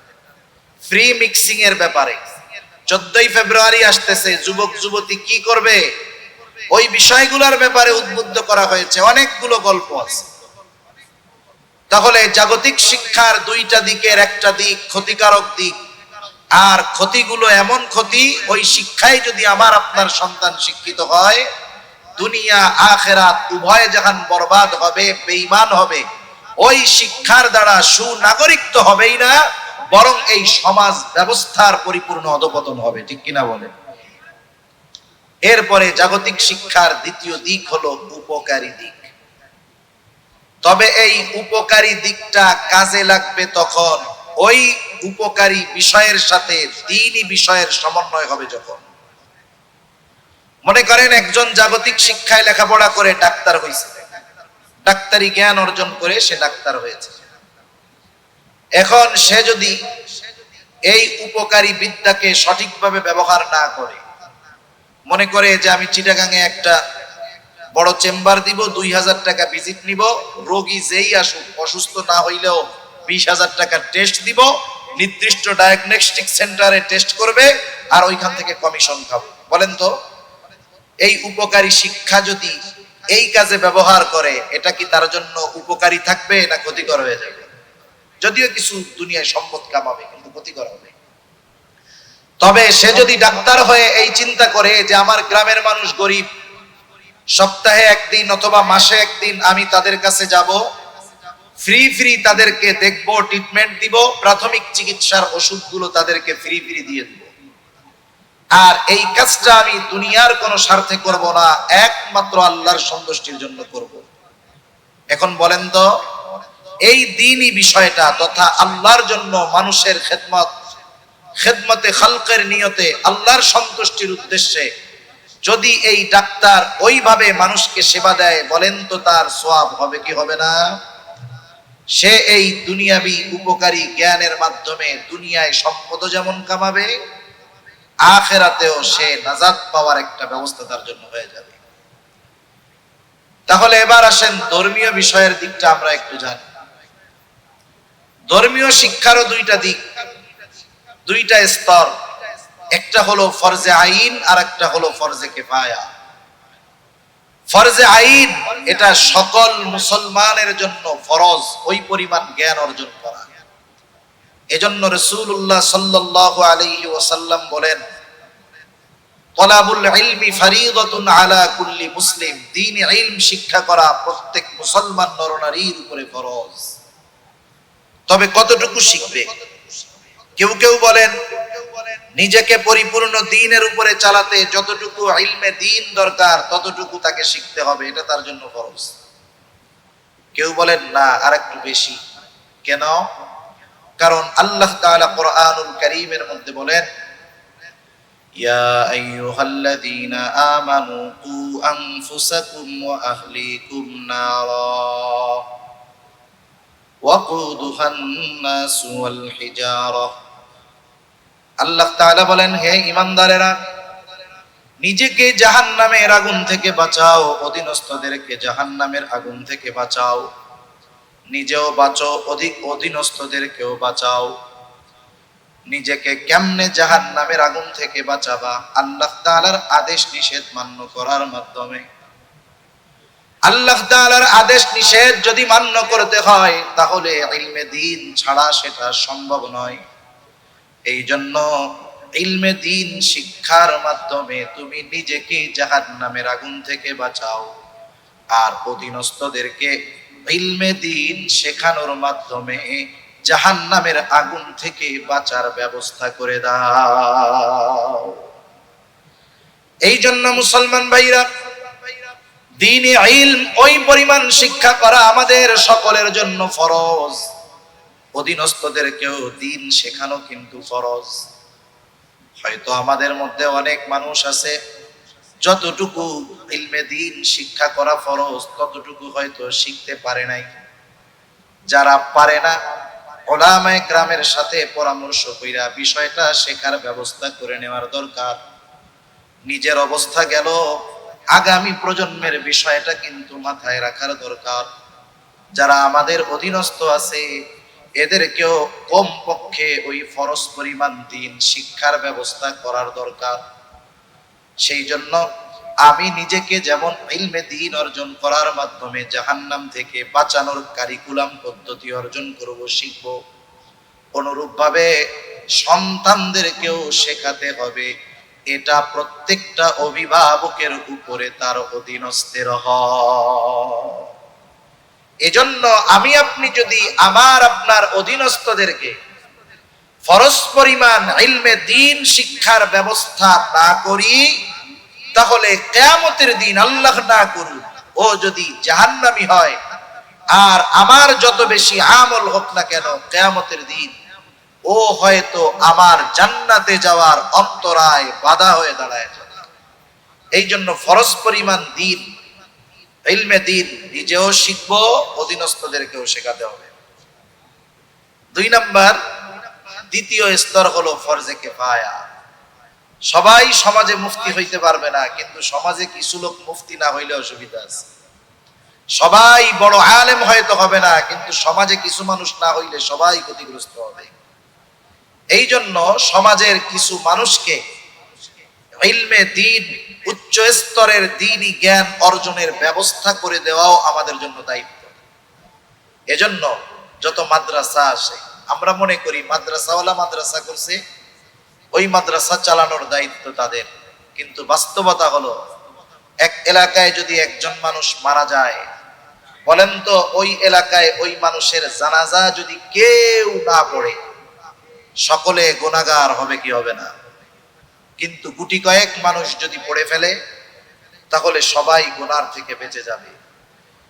ফ্রি মিক্সিং এর ব্যাপারে। 14ই ফেব্রুয়ারি আসতেছে, যুবক যুবতী কি করবে, ওই বিষয়গুলোর ব্যাপারে উদ্বুদ্ধ করা হয়েছে, অনেকগুলো গল্প আছে। তাহলে জাগতিক শিক্ষার দুইটা দিকের একটা দিক ক্ষতিকারক দিক, আর ক্ষতিগুলো এমন ক্ষতি, ওই শিক্ষায় যদি আমার আপনার সন্তান শিক্ষিত হয়, দুনিয়া আখিরাত উভয় জাহান বরবাদ হবে, বেঈমান হবে। ওই শিক্ষার দ্বারা সুনাগরিক তো হবেই না, বরং এই সমাজ ব্যবস্থার পরিপূর্ণ অধপতন হবে। ঠিক কিনা বলেন? এরপরে জাগতিক শিক্ষার দ্বিতীয় দিক হলো উপকারী দিক। তবে এই উপকারী দিকটা কাজে লাগবে তখন ওই উপকারী বিষয়ের সাথে দ্বীনি বিষয়ের সমন্বয় হবে যখন। মনে করেন একজন জাগতিক শিক্ষায় লেখাপড়া করে ডাক্তার হয়েছে, ডাক্তারি জ্ঞান অর্জন করে সে ডাক্তার হয়েছে। এখন সে যদি এই উপকারী বিদ্যাকে সঠিকভাবে ব্যবহার না করে, মনে করে যে আমি চিটাগাঙে একটা বড় চেম্বার দিব, 2000 টাকা ভিজিট নিব, রোগী যেই আসুক অসুস্থ না হইলেও 20,000 টাকা টেস্ট দিব, নির্দিষ্ট ডায়াগনস্টিক সেন্টারে টেস্ট করবে, আর ওইখান থেকে কমিশন খাবো। বলেন তো, এই উপকারী শিক্ষা যদি এই কাজে ব্যবহার করে, এটা কি তার জন্য উপকারী থাকবে না ক্ষতিকর হয়ে যাবে? যদিও কিছু দুনিয়ায় সম্পদ কামাবে, কিন্তু ক্ষতিকর হবে। তবে সে যদি ডাক্তার হয়ে এই চিন্তা করে যে আমার গ্রামের মানুষ গরিব, সপ্তাহে একদিন অথবা মাসে একদিন আমি তাদের কাছে যাব, ফ্রি তাদেরকে দেখবো, ট্রিটমেন্ট দিব, প্রাথমিক চিকিৎসার ওষুধগুলো তাদেরকে ফ্রি দিয়ে দিব, আর এই কাজটা আমি দুনিয়ার কোনো স্বার্থে করব না, একমাত্র আল্লাহর সন্তুষ্টির জন্য করব। এখন বলেন তো, এই দ্বীনি বিষয়টা তথা আল্লাহর জন্য মানুষের খেদমতে খালকের নিয়তে আল্লাহর সন্তুষ্টির উদ্দেশ্যে যদি এই ডাক্তার ওইভাবে মানুষকে সেবা দেয়, বলেন তো তার সওয়াব হবে কি হবে না? সে এই দুনিয়াবি উপকারী জ্ঞানের মাধ্যমে দুনিয়ায় সম্পদ যেমন কামাবে, আখিরাতেও সে নাজাত পাওয়ার একটা ব্যবস্থা তার জন্য হয়ে যাবে। তাহলে এবার আসেন ধর্মীয় বিষয়ের দিকটা আমরা একটু জানি। ধর্মীয় শিক্ষারও দুইটা দিক, দুইটা স্তর। একটা হলো ফরজে আইন, আর একটা হলো ফরজে কিফায়া। ফরজে আইন এটা সকল মুসলমানের জন্য ফরজ ওই পরিমাণ জ্ঞান অর্জন করা। এজন্য রাসূলুল্লাহ সাল্লাল্লাহু আলাইহি ওয়াসাল্লাম বলেন, তালাবুল ইলমি ফারিদাতুন আলা কুল্লি মুসলিম, দ্বীনি ইলম শিক্ষা করা প্রত্যেক মুসলমান নরনারীর উপরে ফরজ। তবে কতটুকু শিখবে? কেউ কেউ বলেন নিজেকে পরিপূর্ণ দ্বীনের উপরে চালাতে যতটুকু ইলমে দ্বীন দরকার ততটুকু তাকে শিখতে হবে, এটা তার জন্য ফরজ। কেউ বলেন না, আরেকটু বেশি। কেন? কারণ আল্লাহ তাআলা কোরআনুল কারীমের মধ্যে বলেন, ইয়া আইয়ুহাল্লাযীনা আমানু কু আনফুসাকুম ওয়া আহলিকুম নারা। ওয়াকুদুহান নাসু ওয়াল হিজারা। আল্লাহ তাআলা বলেন, হে ঈমানদারেরা, নিজেকে জাহান্নামের আগুন থেকে বাঁচাও, অধীনস্থদেরকে জাহান্নামের আগুন থেকে বাঁচাও, নিজেও বাঁচো, অধীনস্থদেরকেও বাঁচাও। নিজেকে কেমনে জাহান্নামের আগুন থেকে বাঁচাবা? আল্লাহ তাআলার আদেশ নিষেধ মান্য করার মাধ্যমে। আল্লাহ তাআলার আদেশ নিষেধ যদি মান্য করতে হয় তাহলে ইলমে দ্বীন ছাড়া সেটা সম্ভব নয়। এই জন্য ইলমে দ্বীন শিক্ষার মাধ্যমে তুমি নিজেকে জাহান্নামের আগুন থেকে বাঁচাও, আর অধীনস্থদেরকে ইলমে দ্বীন শেখানোর মাধ্যমে জাহান্নামের আগুন থেকে বাঁচার ব্যবস্থা করে দাও। এই জন্য মুসলমান ভাইরা, দ্বীনে ইলম ওই পরিমাণ শিক্ষা করা আমাদের সকলের জন্য ফরজ। অধীনস্থদেরকেও দ্বীন শেখানো কিন্তু ফরজ। হয়তো আমাদের মধ্যে অনেক মানুষ আছে যতটুকু ইলমে দ্বীন শিক্ষা করা ফরজ ততটুকু হয়তো শিখতে পারে নাই। যারা পারে না, উলামায়ে কেরামের সাথে পরামর্শ কইরা বিষয়টা শেখার ব্যবস্থা করে নেওয়ার দরকার। নিজের অবস্থা গেল, আগামী প্রজন্মের বিষয়টা কিন্তু মাথায় রাখার দরকার। যারা আমাদের অধীনস্থ আছে এদেরকেও কমপক্ষে ওই ফরজ পরিমাণ দ্বীন শিক্ষার ব্যবস্থা করার দরকার। সেই জন্য আমি নিজেকে যেমন ইলমে দ্বীন অর্জন করার মাধ্যমে জাহান্নাম থেকে বাঁচানোর কারিকুলাম পদ্ধতি অর্জন করব, শিখব, অনুরূপভাবে সন্তানদেরকেও শেখাতে হবে। এটা প্রত্যেকটা অভিভাবকের উপরে তার অধীনস্থের হয়। এজন্য আমি আপনি যদি আমার আপনার অধীনস্থদেরকে ফরজ পরিমাণ ইলমে দ্বীন শিক্ষার ব্যবস্থা না করি তাহলে কিয়ামতের দিন আল্লাহ না করুক ও যদি জাহান্নামী হয়, আর আমার যত বেশি আমল হোক না কেন, কিয়ামতের দিন ও হয়তো আমার জান্নাতে যাওয়ার অন্তরায় বাধা হয়ে দাঁড়ায় যাবে। এই জন্য ফরজ পরিমাণ দ্বীন, ইলমে দ্বীন নিজেও শিখবো, অধীনস্থদেরকেও শেখাতে হবে। 2 নাম্বার, দ্বিতীয় স্তর হলো ফরজে কিফায়া। সবাই সমাজে মুফতি হইতে পারবে না, কিন্তু সমাজে কিছু লোক মুফতি না হইলে অসুবিধা আছে। সবাই বড় আলেম হয়তো হবে না, কিন্তু সমাজে কিছু মানুষ না হইলে সবাই ক্ষতিগ্রস্ত হবে। এই জন্য সমাজের কিছু মানুষকে ইলমে দ্বীন, উচ্চ স্তরের দ্বীনি জ্ঞান অর্জনের ব্যবস্থা করে দেওয়াও আমাদের জন্য দায়িত্ব। এজন্য যত মাদ্রাসা আসে, আমরা মনে করি মাদ্রাসাওয়ালা মাদ্রাসা করছে, ওই মাদ্রাসা চালানোর দায়িত্ব তাদের। কিন্তু বাস্তবতা হলো, এক এলাকায় যদি একজন মানুষ মারা যায়, বলেন তো ওই এলাকায় ওই মানুষের জানাজা যদি কেউ না পড়ে, সকলে গুনাহগার হবে কি হবে না? কিন্তু গুটি কয়েক মানুষ যদি পড়ে ফেলে তাহলে সবাই গুনার থেকে বেঁচে যাবে।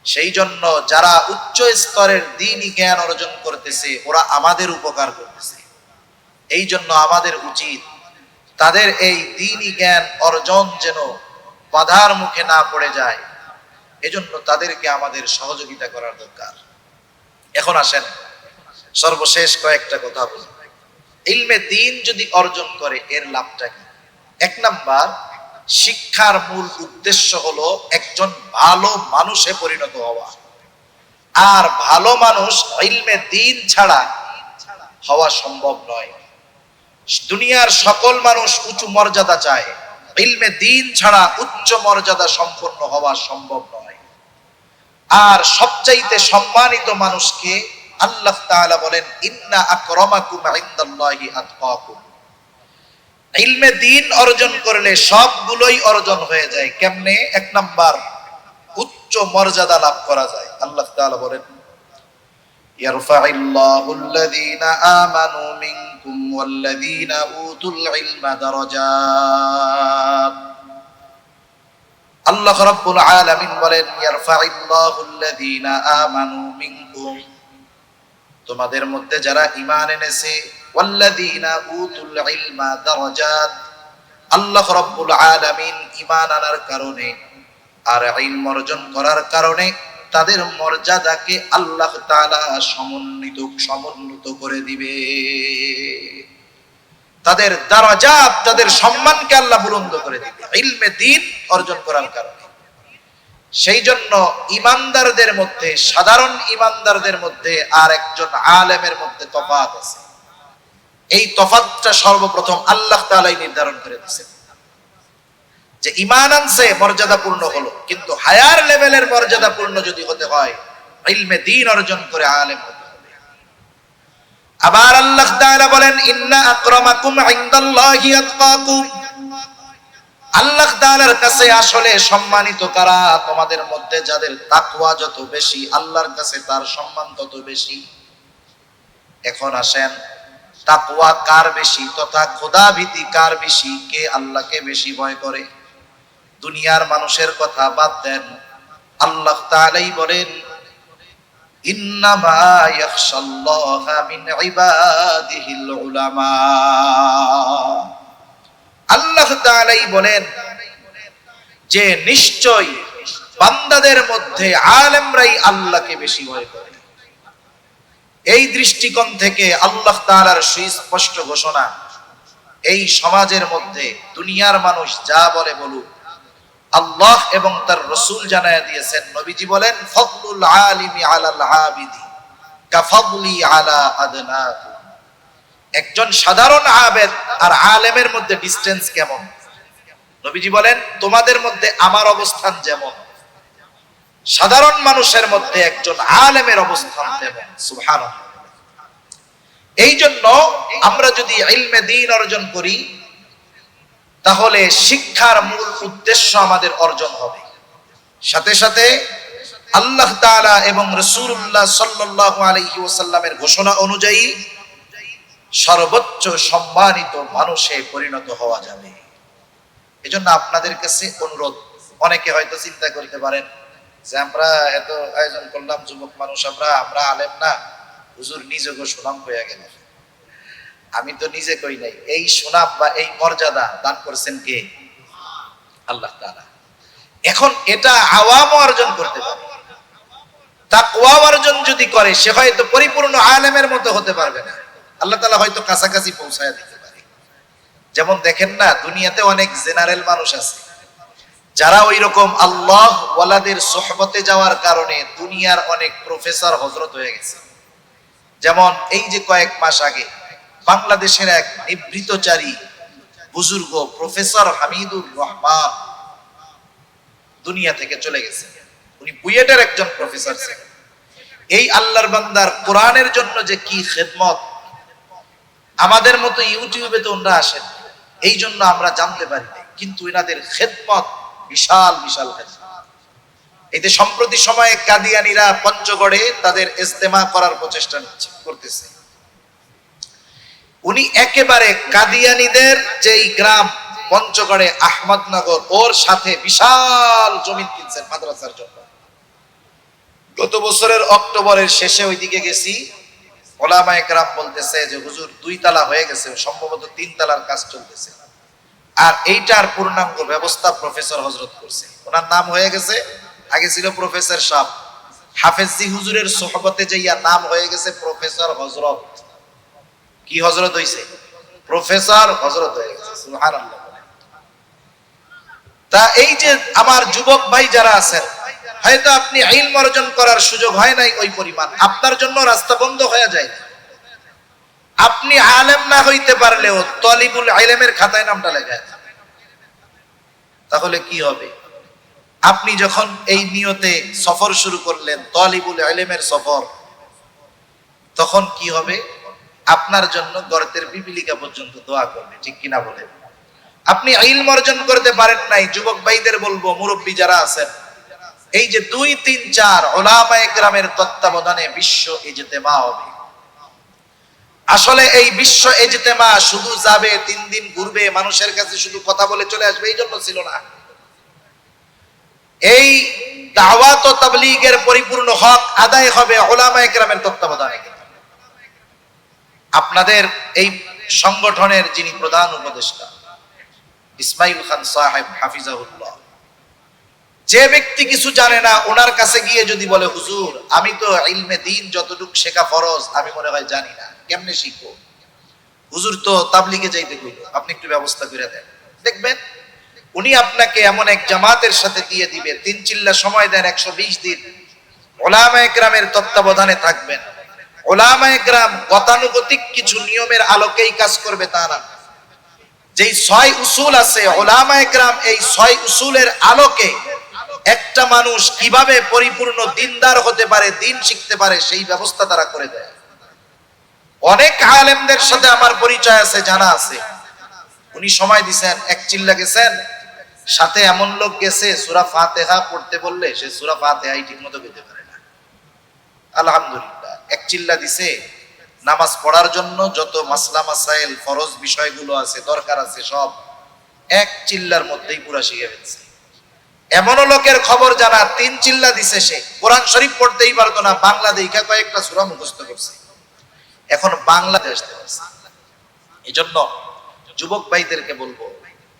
সেই জন্য যারা উচ্চ স্তরের দ্বীনি জ্ঞান অর্জন করতেছে ওরা আমাদের উপকার করতেছে। এই জন্য আমাদের উচিত তাদের এই দ্বীনি জ্ঞান অর্জন যেন বাধার মুখে না পড়ে যায়, এজন্য তাদেরকে আমাদের সহযোগিতা করার দরকার। এখন আসেন সর্বশেষ কয়েকটা কথা বলি। ইলমে দ্বীন যদি অর্জন করে এর লাভটা কি? 1 নাম্বার, শিক্ষার মূল উদ্দেশ্য হলো একজন ভালো মানুষে পরিণত হওয়া। আর ভালো মানুষ ইলমে দ্বীন ছাড়া হওয়া সম্ভব নয়। দুনিয়ার সকল মানুষ উঁচু মর্যাদা চায়, ইলমে দ্বীন ছাড়া উচ্চ মর্যাদা সম্পন্ন হওয়া সম্ভব নয়। আর সবচাইতে সম্মানিত মানুষকে আল্লাহ তাআলা বলেন, ইন্না আকরামাকুম ইনদাল্লাহি আতকাকুম। ইলমে দ্বীন অর্জন করলে সবগুলোই অর্জন হয়ে যায়। কেমনে? 1 নাম্বার, উচ্চ মর্যাদা লাভ করা যায়। আল্লাহ তাআলা বলেন, ইয়ারফাইল্লাহুল্লাযীনা আমানু মিনকুম ওয়াল্লাযীনা উতুল ইলমা দারাজাত। আল্লাহ রাব্বুল আলামিন বলেন, ইয়ারফাইল্লাহুল্লাযীনা আমানু মিনকুম, তোমাদের মধ্যে যারা ঈমান এনেছে, ওয়াল্লাযীনা উতুল ইলমা দারাজাত, আল্লাহ রাব্বুল আলামিন ঈমান আনার কারণে আর ইলম অর্জন করার কারণে তাদের মর্যাদাকে আল্লাহ তাআলা সমুন্নত করে দিবে, তাদের দারাজাত, তাদের সম্মানকে আল্লাহ বুলন্দ করে দিবে ইলমে দ্বীন অর্জন করার কারণে। সেই জন্য ইমানদারদের মধ্যে, সাধারণ ইমানদারদের মধ্যে আর একজন আলেমের মধ্যে তফাৎ আছে। এই তফাৎটা সর্বপ্রথম আল্লাহ তাআলাই নির্ধারণ করে দিয়েছেন যে ঈমান আনছে মর্যাদাপূর্ণ হলো, কিন্তু হায়ার লেভেলের মর্যাদাপূর্ণ যদি হতে হয় ইলমে দ্বীন অর্জন করে আলেম হতে হবে। আবার আল্লাহ তাআলা বলেন ইন্না আকরামাকুম ইনদাল্লাহি আতকাকুম, আল্লাহ তাআলার কাছে আসলে সম্মানিত কারা? তোমাদের মধ্যে যাদের তাকওয়া যত বেশি আল্লাহর কাছে তার সম্মান তত বেশি। এখন আসেন, তাকওয়া কার বেশি তথা খোদাভীতি কার বেশি? কে আল্লাহকে বেশি ভয় করে? দুনিয়ার মানুষের কথা বাদ দেন, আল্লাহ তাআলাই বলেন ইন্নামা ইয়াখশাল্লাহা মিন ইবাদিহিল উলামা। আল্লাহ তাআলাই বলেন যে নিশ্চয় বান্দাদের মধ্যে আলেমরাই আল্লাহকে বেশি ভয় করে। এই দৃষ্টিকোণ থেকে আল্লাহ তাআলার সুস্পষ্ট ঘোষণা, এই সমাজের মধ্যে দুনিয়ার মানুষ যা বলে বলুক, আল্লাহ এবং তার রাসূল জানায়া দিয়েছেন, নবীজি বলেন ফাদলুল আলিমি আলাল আবিদি কাফাদলি আলা আদনাকুম। একজন সাধারণ আবেদ আর আলেমের মধ্যে ডিসটেন্স কেমন? নবীজি বলেন তোমাদের মধ্যে আমার অবস্থান যেমন, সাধারণ মানুষের মধ্যে একজন আলেমের অবস্থান তেমন। সুবহানাল্লাহ। এই জন্য আমরা যদি ইলমে দ্বীন অর্জন করি তাহলে শিক্ষার মূল উদ্দেশ্য আমাদের অর্জন হবে। সাথে সাথে আল্লাহ তাআলা এবং রাসূলুল্লাহ সাল্লাল্লাহু আলাইহি ওয়াসাল্লামের ঘোষণা অনুযায়ী সর্বোচ্চ সম্মানিত মানুষে পরিণত হওয়া যাবে। এজন্য আপনাদের কাছে অনুরোধ, অনেকে হয়তো চিন্তা করতে পারেন যে আমরা এত আয়োজন করলাম, যুবক মানুষ আমরা আলেম না, হুজুর নিজেকে সুনাম হয়ে গেল। আমি তো নিজে কই নাই, এই সুনাম বা এই মর্যাদা দান করেছেন কে? আল্লাহ তাআলা। এখন এটা আওয়াম অর্জন করতে পারে, তাকওয়া অর্জন যদি করে সে হয়তো পরিপূর্ণ আলেমের মতো হতে পারবে না, আল্লাহ তাআলা হয়তো কাছাকাছি পৌঁছায় দিতে পারে। যেমন দেখেন না, দুনিয়াতে অনেক জেনারেল মানুষ আছে যারা ওই রকম আল্লাহ ওয়ালাদের সোহবতে যাওয়ার কারণে দুনিয়ার অনেক প্রফেসর হযরত হয়ে গেছে। যেমন এই যে কয়েক মাস আগে বাংলাদেশের এক নিবৃতচারী বুজুর্গ প্রফেসর হামিদুর রহমান দুনিয়া থেকে চলে গেছে। উনি বুয়েটের একজন প্রফেসর ছিলেন। এই আল্লাহর বান্দার কোরআনের জন্য যে কি খেদমত, আমাদের মতো ইউটিউবে তো ওনারা আসেন, এই জন্য আমরা জানতে পারি না, কিন্তু এনাদের খেদমত বিশাল বিশাল খেদমত। এই যে সম্প্রতি সময়ে কাদিয়ানীরা পঞ্চগড়ে তাদের ইজতেমা করার প্রচেষ্টা করতেছে, উনি একেবারে কাদিয়ানীদের যেই গ্রাম পঞ্চগড়ে আহমদনগর, ওর সাথে বিশাল জমি কিনছেন মাদ্রাসার জন্য। গত বছরের অক্টোবরের শেষে ওইদিকে গেছি, ওলামায়ে কেরাম বলতেছে যে হুজুর 2 তালা হয়ে গেছে, সম্ভবত 3 তালার কাজ চলতেছে। আর এইটার পূর্ণাঙ্গ ব্যবস্থা প্রফেসর হযরত করছে, ওনার নাম হয়ে গেছে, আগে ছিল প্রফেসর সাহেব, হাফেজি হুজুরের সোহবতে যাইয়া নাম হয়ে গেছে প্রফেসর হযরত। কি হযরত হইছে? প্রফেসর হযরত হয়ে গেছে। সুবহানাল্লাহ। তা এই যে আমার যুবক ভাই যারা আছেন, হয়তো আপনি ইলম অর্জন করার সুযোগ হয় নাই ওই পরিমাণ, আপনার জন্য রাস্তা বন্ধ হয়ে যায়। আপনি আলেম না হইতে পারলেও তলিবুল ইলমের খাতায় নামটা লেখায়, তাহলে কি হবে? আপনি যখন এই নিয়তে সফর শুরু করলেন, তলিবুল ইলমের সফর, তখন কি হবে? আপনার জন্য গর্তের পিপিলিকা পর্যন্ত দোয়া করবে, ঠিক কিনা বলেন? আপনি ইলম অর্জন করতে পারেন নাই, যুবক ভাইদের বলবো, মুরব্বী যারা আছেন, এই যে 2, 3, 4 উলামায়ে কেরামের তত্ত্বাবধানে বিশ্ব ইজতেমা হবে। আসলে এই বিশ্ব ইজতেমা শুধু যাবে 3 দিন ঘুরবে, মানুষের কাছে শুধু কথা বলে চলে আসবে, এই জন্য ছিল না। এই দাওয়াত ও তাবলীগের পরিপূর্ণ হক আদায় হবে উলামায়ে কেরামের তত্ত্বাবধানে। আপনাদের এই সংগঠনের যিনি প্রধান উপদেষ্টা ইসমাইল খান সাহেব হাফিজাহুল্লাহ, যে ব্যক্তি কিছু জানে না ওনার কাছে গিয়ে যদি বলে হুজুর আমি তো ইলমে দ্বীন যতটুকু শেখা ফরজ আমি মনে হয় জানি না, কেমনে শিখবো? হুজুর তো তাবলিগে যাইতে কইলো, আপনি একটু ব্যবস্থা করে দেন। দেখবেন উনি আপনাকে এমন এক জামাতের সাথে দিয়ে দিবে, 3 চিল্লা সময় দেন, 120 দিন উলামায়ে কেরামের তত্ত্বাবধানে থাকবেন। উলামায়ে কেরাম গতানুগতিক কিছু নিয়মের আলোকেই কাজ করবে তা না। যেই 6 উসুল আছে উলামায়ে কেরাম এই 6 উসুলের আলোকে একটা মানুষ কিভাবে পরিপূর্ণ দিনদার হতে পারে, দিন শিখতে পারে, সেই ব্যবস্থা তারা করে দেয়। অনেক আলেমদের সাথে আমার পরিচয় আছে, জানা আছে। উনি সময় দিছেন, 1 চিল্লা গেছেন, সাথে এমন লোক গেছে সূরা ফাতিহা পড়তে বললে সে সূরা ফাতিহাই ঠিকমতো পড়তে পারে না। আলহামদুলিল্লাহ 1 চিল্লা দিছে, নামাজ পড়ার জন্য যত মাসলা মাসাইল ফরজ বিষয়গুলো আছে দরকার আছে সব 1 চিল্লার মধ্যেই পুরা শিখে ফেলছে। এমনও লোকের খবর জানা 3 চিল্লা দিছে, সে কোরআন শরীফ পড়তেই পারতো না, বাংলা দেখা কয়েকটা সূরা মুখস্থ করছে, এখন বাংলাদেশ আসছে। এজন্য যুবক ভাইদেরকে বলবো,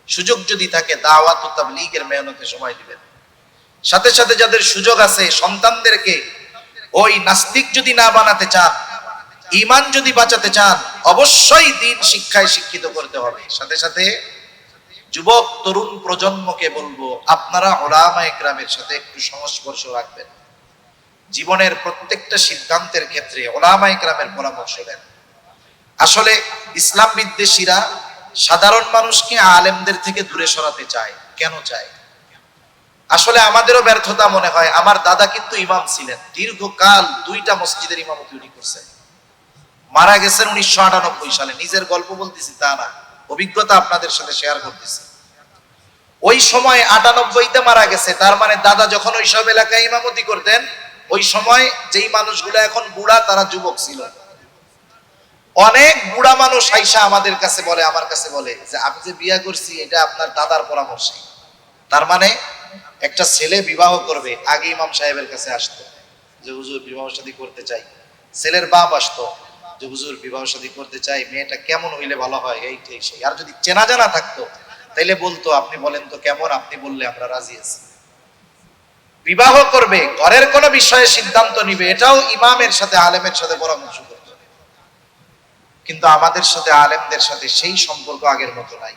সুযোগ যদি থাকে দাওয়াত ও তাবলীগের মেহনতে সময় দিবেন। সাথে সাথে যাদের সুযোগ আছে সন্তানদেরকে ওই নাস্তিক যদি না বানাতে চান, ঈমান যদি বাঁচাতে চান, অবশ্যই দ্বীন শিক্ষায় শিক্ষিত করতে হবে। সাথে সাথে যুবক তরুণ প্রজন্মকে বলবো আপনারা উলামায়ে কেরামের সাথে একটু সংস্পর্শ রাখবেন। জীবনের প্রত্যেকটা সিদ্ধান্তের ক্ষেত্রে উলামায়ে কেরামের পরামর্শ দেন। আসলে ইসলাম বিদ্বেষীরা সাধারণ মানুষকে আলেমদের থেকে দূরে সরাতে চায়। কেন চায়? আসলে আমাদেরও ব্যর্থতা মনে হয়। আমার দাদা কিন্তু ইমাম ছিলেন, দীর্ঘকাল 2টা মসজিদের ইমামতি উনি করছেন। মারা গেছেন 1998 সালে। নিজের গল্প বলতেছি তা না, অভিজ্ঞতা আপনাদের সাথে শেয়ার করতেছি। ওই সময় 98তে মারা গেছে, তার মানে দাদা যখন ওই সব এলাকায় ইমামতি করতেন ওই সময় যেই মানুষগুলো এখন বুড়া তারা যুবক ছিল। অনেক বুড়া মানুষ আইসা আমাদের কাছে বলে, আমার কাছে বলে যে আমি যে বিয়ে করছি এটা আপনার দাদার পরামর্শে। তার মানে একটা ছেলে বিবাহ করবে আগে ইমাম সাহেবের কাছে আসতো যে হুজুর বিবাহ শাদী করতে চাই। ছেলের বাপ আসতো যে হুজুর বিবাহ শাদী করতে চাই, মেয়েটা কেমন হইলে ভালো হয়, এই সেই। আর যদি চেনা জানা থাকতো তাইলে বলতো আপনি বলেন তো কেমন, আপনি বললে আমরা রাজি আছি। বিবাহ করবে, ঘরের কোন বিষয়ে সিদ্ধান্ত নিবে, এটাও ইমামের সাথে আলেমের সাথে পরামর্শ করতে হবে। কিন্তু আমাদের সাথে আলেমদের সাথে সেই সম্পর্ক আগের মতো নাই।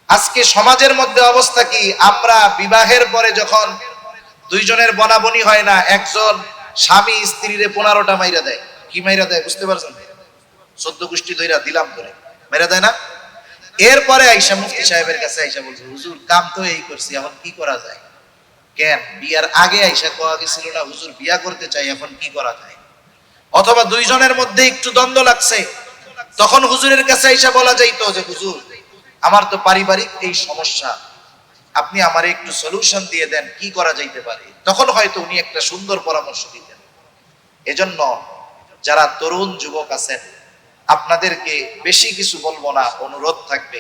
আজকে সমাজের মধ্যে অবস্থা কি, আমরা বিবাহের পরে যখন দুইজনের বনাবনি হয় না, একজন স্বামী স্ত্রীরে 15টা মাইরা দেয়। কি মাইরা দেয় বুঝতে পারছেন? 14 গোষ্ঠী ধইরা দিলাম করে মাইরা দেয় না? এরপরে আইসা মুফতি সাহেবের কাছে আইসা বলছে হুজুর কাম তো এই করছি, এখন কি করা যায়? কেন বিয়ার আগে আইসা কোয়া গেছিল না হুজুর বিয়া করতে চাই, এখন কি করা যায়? অথবা দুইজনের মধ্যে একটু দ্বন্দ্ব লাগছে, তখন হুজুরের কাছে আইসা বলা যাইতো যে হুজুর আমার তো পারিবারিক এই সমস্যা, আপনি আমারে একটু সলিউশন দিয়ে দেন, কি করা যাইতে পারে? তখন হয়তো উনি একটা সুন্দর পরামর্শ দিতেন। এজন্য যারা তরুণ যুবক আছেন আপনাদেরকে বেশি কিছু বলবো না, অনুরোধ থাকবে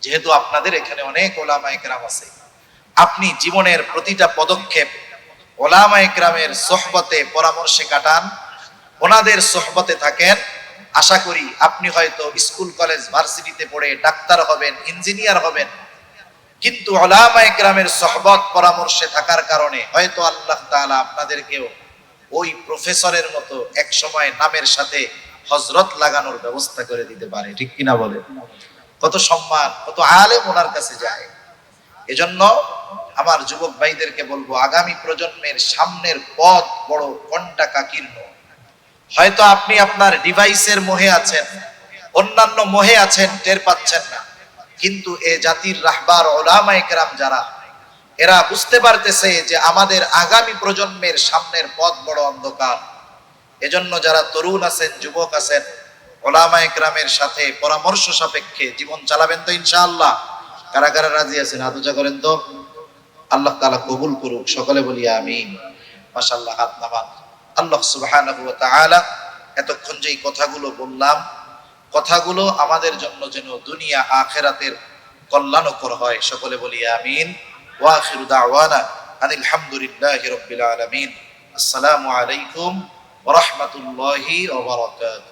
যেহেতু আপনাদের এখানে অনেক উলামায়ে কেরাম আছে, আপনি জীবনের প্রতিটা পদক্ষেপ উলামায়ে কেরামের সোহবতে পরামর্শে কাটান, ওনাদের সোহবতে থাকেন। আশা করি আপনি হয়তো স্কুল কলেজ ভার্সিটিতে পড়ে ডাক্তার হবেন, ইঞ্জিনিয়ার হবেন, কিন্তু উলামায়ে কেরামের সোহবত পরামর্শে থাকার কারণে হয়তো আল্লাহ তাআলা আপনাদেরকেও ওই প্রফেসরের মতো এক সময় নামের সাথে হযরত লাগানোর ব্যবস্থা করে দিতে পারে। ঠিক কিনা বলে? কত সম্মান, কত আলেম ওনার কাছে যায়। এজন্য আমার যুবক ভাইদেরকে বলবো আগামী প্রজন্মের সামনের পথ বড় কণ্টাকাকীর্ণ। হয়তো আপনি আপনার ডিভাইসের মোহে আছেন, অন্যান্য মোহে আছেন, টের পাচ্ছেন না, কিন্তু এ জাতির রাহবার উলামায়ে কেরাম যারা, এরা বুঝতে পারতেছে যে আমাদের আগামী প্রজন্মের সামনের পথ বড় অন্ধকার। এজন্য যারা তরুণ আছেন, যুবক আছেন, উলামায়ে কেরামের সাথে পরামর্শ সাপেক্ষে জীবন চালাবেন তো ইনশাআল্লাহ? কারা কারা রাজি আছেন হাত উঁচা করেন তো। আল্লাহ তাআলা কবুল করুক, সকলে বলি আমিন। মাশাআল্লাহ, হাত নামান। আল্লাহ সুবহানাহু ওয়া তাআলা এতক্ষণ যেই কথাগুলো বললাম, কথাগুলো আমাদের জন্য যেন দুনিয়া আখিরাতের কল্যাণকর হয়, সকলে বলি আমিন। ওয়া আখিরু দাওয়ানা আনিল হামদুলিল্লাহি রাব্বিল আলামিন। আসসালামু আলাইকুম ওয়া রাহমাতুল্লাহি ওয়া বারাকাতুহু।